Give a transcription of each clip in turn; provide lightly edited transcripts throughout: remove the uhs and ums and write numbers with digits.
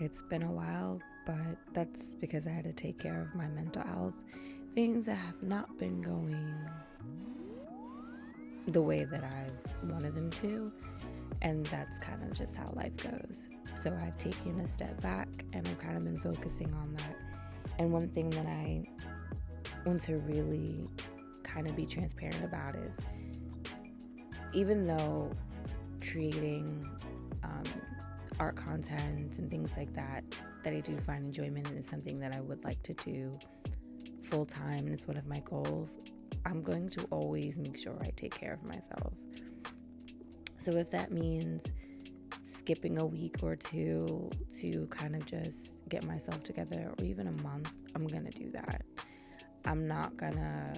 it's been a while, but that's because I had to take care of my mental health. Things that have not been going the way that I've wanted them to, and that's kind of just how life goes. So I've taken a step back and I've kind of been focusing on that. And one thing that I want to really kind of be transparent about is, even though creating art content and things like that I do find enjoyment in, is something that I would like to do full time, and it's one of my goals, I'm going to always make sure I take care of myself. So if that means skipping a week or two to kind of just get myself together, or even a month, I'm gonna do that. I'm not gonna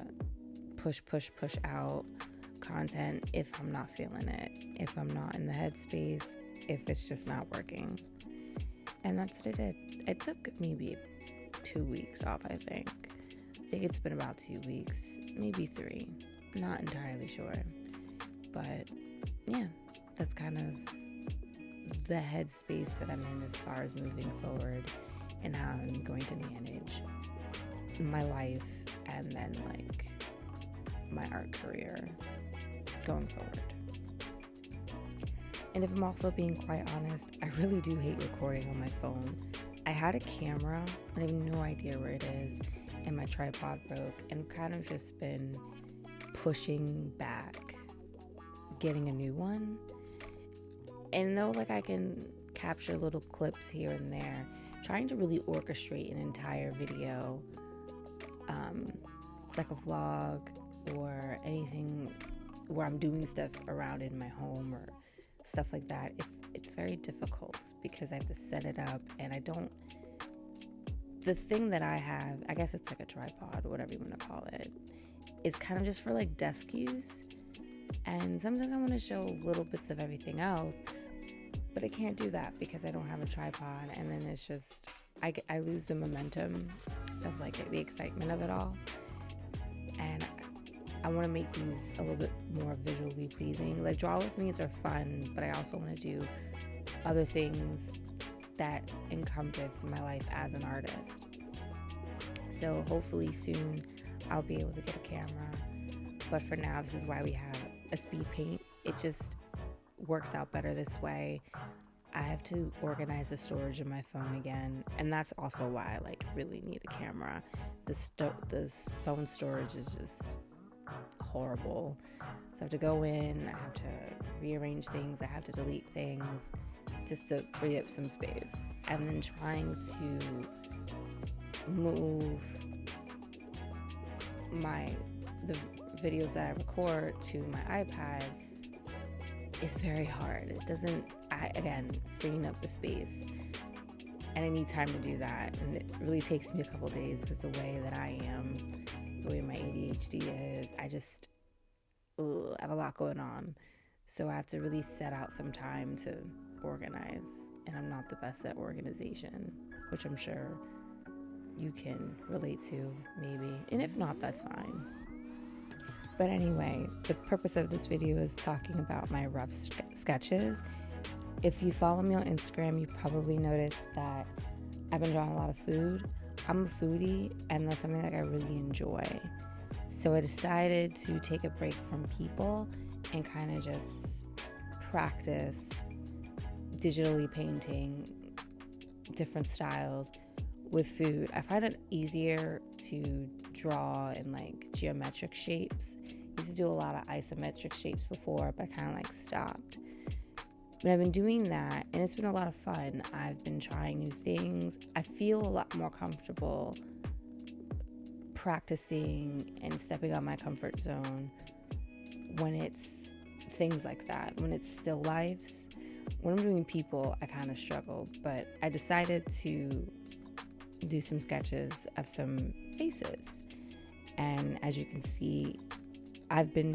push out content if I'm not feeling it, if I'm not in the headspace, if it's just not working. And that's what I did. It took maybe 2 weeks off, I think it's been about 2 weeks, maybe 3, not entirely sure. But yeah, that's kind of the headspace that I'm in as far as moving forward and how I'm going to manage my life and then like my art career going forward. And if I'm also being quite honest, I really do hate recording on my phone. I had a camera, but I have no idea where it is, and my tripod broke, and kind of just been pushing back getting a new one. And though like I can capture little clips here and there, trying to really orchestrate an entire video, like a vlog or anything where I'm doing stuff around in my home or stuff like that, it's very difficult because I have to set it up, and the thing that I have, I guess it's like a tripod or whatever you want to call it, is kind of just for like desk use. And sometimes I want to show little bits of everything else, but I can't do that because I don't have a tripod, and then it's just, I lose the momentum of like the excitement of it all. And I want to make these a little bit more visually pleasing. Like draw with me's are fun, but I also want to do other things that encompass my life as an artist. So hopefully soon I'll be able to get a camera. But for now, this is why we have a speed paint. It just works out better this way. I have to organize the storage of my phone again, and that's also why I like really need a camera. The phone storage is just horrible. So I have to go in, I have to rearrange things, I have to delete things just to free up some space. And then trying to move the videos that I record to my iPad is very hard. Again, freeing up the space, and I need time to do that, and it really takes me a couple days because the way that I am, the way my ADHD is, I have a lot going on. So I have to really set out some time to organize, and I'm not the best at organization, which I'm sure you can relate to maybe, and if not, that's fine. But anyway, the purpose of this video is talking about my rough sketches. If you follow me on Instagram, you probably noticed that I've been drawing a lot of food. I'm a foodie, and that's something that I really enjoy. So I decided to take a break from people and kind of just practice digitally painting different styles with food. I find it easier to draw in like geometric shapes. I used to do a lot of isometric shapes before, but I kind of like stopped. But I've been doing that, and it's been a lot of fun. I've been trying new things. I feel a lot more comfortable practicing and stepping out my comfort zone when it's things like that, when it's still lifes. When I'm doing people, I kind of struggle, but I decided to do some sketches of some faces. And as you can see, I've been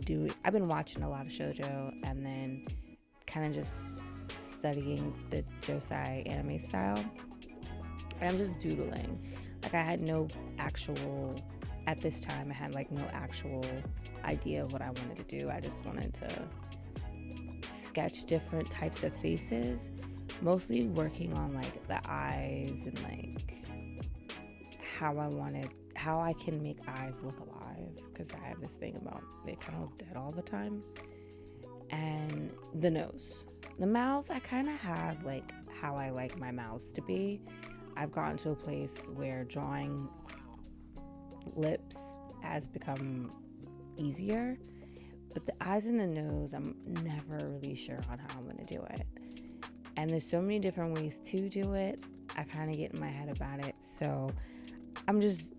watching a lot of shoujo, and then kind of just studying the josei anime style, and I'm just doodling. Like at this time I had like no actual idea of what I wanted to do. I just wanted to sketch different types of faces, mostly working on like the eyes and like how I can make eyes look alive, because I have this thing about they kind of look dead all the time. And the nose, the mouth, I kind of have like how I like my mouths to be. I've gotten to a place where drawing lips has become easier, but the eyes and the nose, I'm never really sure on how I'm going to do it. And there's so many different ways to do it. I kind of get in my head about it. So I'm just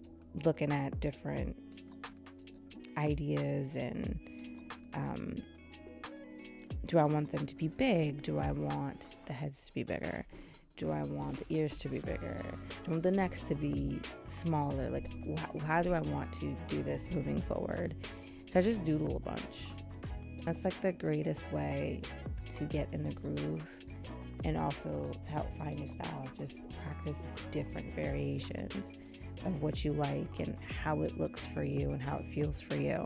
looking at different ideas and do I want them to be big? Do I want the heads to be bigger? Do I want the ears to be bigger? Do I want the necks to be smaller? Like, how do I want to do this moving forward? So I just doodle a bunch. That's like the greatest way to get in the groove, and also to help find your style. Just practice different variations of what you like and how it looks for you and how it feels for you.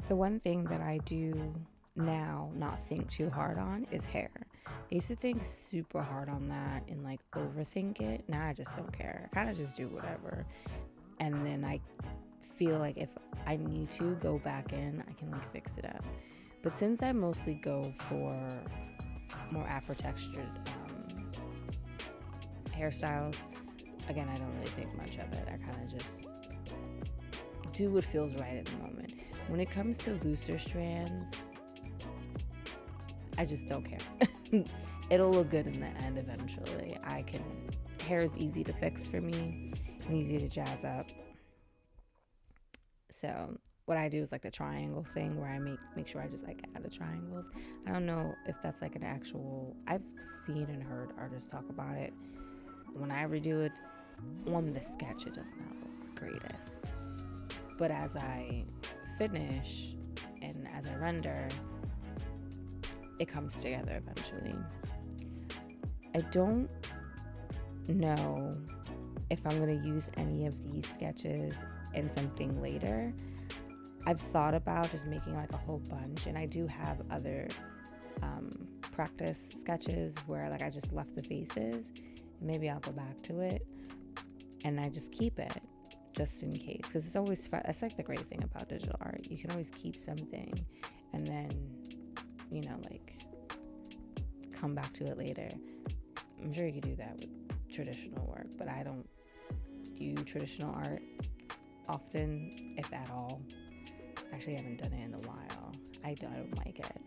The one thing that I do now not think too hard on is hair. I used to think super hard on that and like overthink it. Now I just don't care. I kind of just do whatever. And then I feel like if I need to go back in, I can like fix it up. But since I mostly go for more afro-textured hairstyles, again, I don't really think much of it. I kind of just do what feels right at the moment. When it comes to looser strands, I just don't care. It'll look good in the end eventually. Hair is easy to fix for me and easy to jazz up. So what I do is like the triangle thing, where I make sure I just like add the triangles. I don't know if that's like an actual, I've seen and heard artists talk about it. When I redo it on the sketch, it does not look the greatest. But as I finish and as I render, it comes together eventually. I don't know if I'm going to use any of these sketches in something later. I've thought about just making like a whole bunch, and I do have other practice sketches where like I just left the faces, and maybe I'll go back to it and I just keep it just in case, because it's always fun. That's like the great thing about digital art. You can always keep something and then, you know, like come back to it later. I'm sure you could do that with traditional work, but I don't do traditional art often, if at all. Actually, I haven't done it in a while. I don't like it.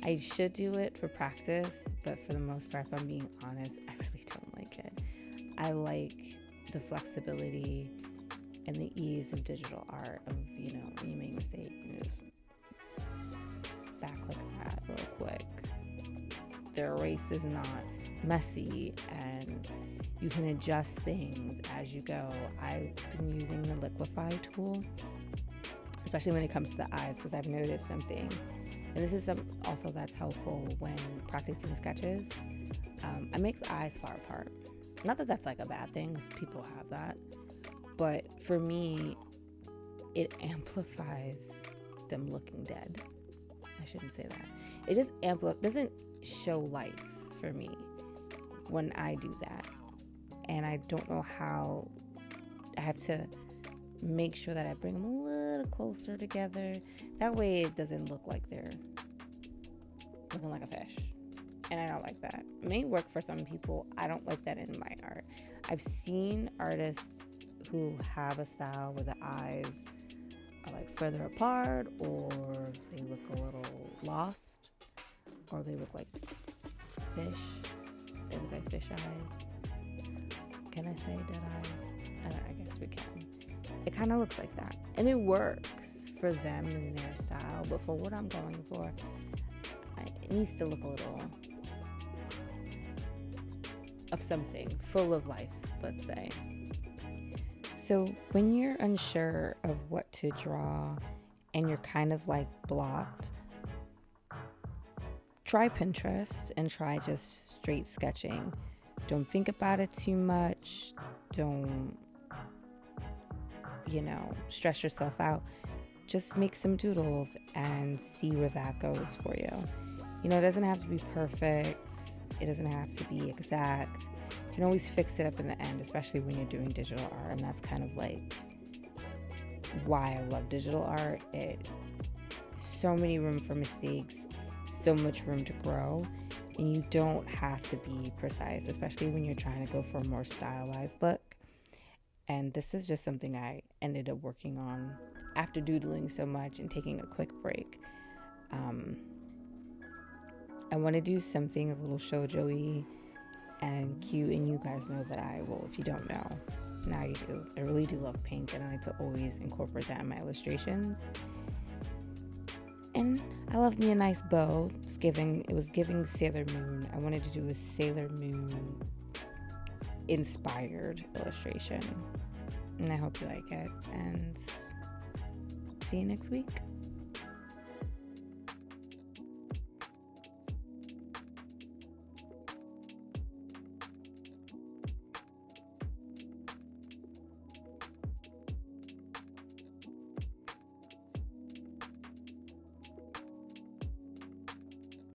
I should do it for practice, but for the most part, if I'm being honest, I really don't like it. I like the flexibility and the ease of digital art, of, you know, when you make a mistake, you just back like that real quick. The erase is not messy, and you can adjust things as you go. I've been using the liquify tool, especially when it comes to the eyes, because I've noticed something, and this is also that's helpful when practicing sketches. I make the eyes far apart. Not that that's like a bad thing, because people have that, but for me, it amplifies them looking dead. I shouldn't say that. It just doesn't show life for me when I do that, and I don't know how. I have to make sure that I bring them a little closer together. That way it doesn't look like they're looking like a fish, and I don't like that. It may work for some people. I don't like that in my art. I've seen artists who have a style where the eyes are like further apart, or they look a little lost, or they look like fish. They look like fish eyes. Can I say dead eyes? I guess we can. It kind of looks like that, and it works for them and their style, but for what I'm going for, it needs to look a little of something, full of life, let's say. So when you're unsure of what to draw and you're kind of like blocked, try Pinterest and try just straight sketching. Don't think about it too much. Don't, stress yourself out. Just make some doodles and see where that goes for you. You know, it doesn't have to be perfect. It doesn't have to be exact. You can always fix it up in the end, especially when you're doing digital art. And that's kind of like why I love digital art. So many room for mistakes, so much room to grow, and you don't have to be precise, especially when you're trying to go for a more stylized look. And this is just something I ended up working on after doodling so much and taking a quick break. I want to do something a little shoujo-y and cute, and you guys know that if you don't know, now you do. I really do love pink, and I like to always incorporate that in my illustrations. And I love me a nice bow. It was giving Sailor Moon. I wanted to do a Sailor Moon inspired illustration. And I hope you like it. And see you next week.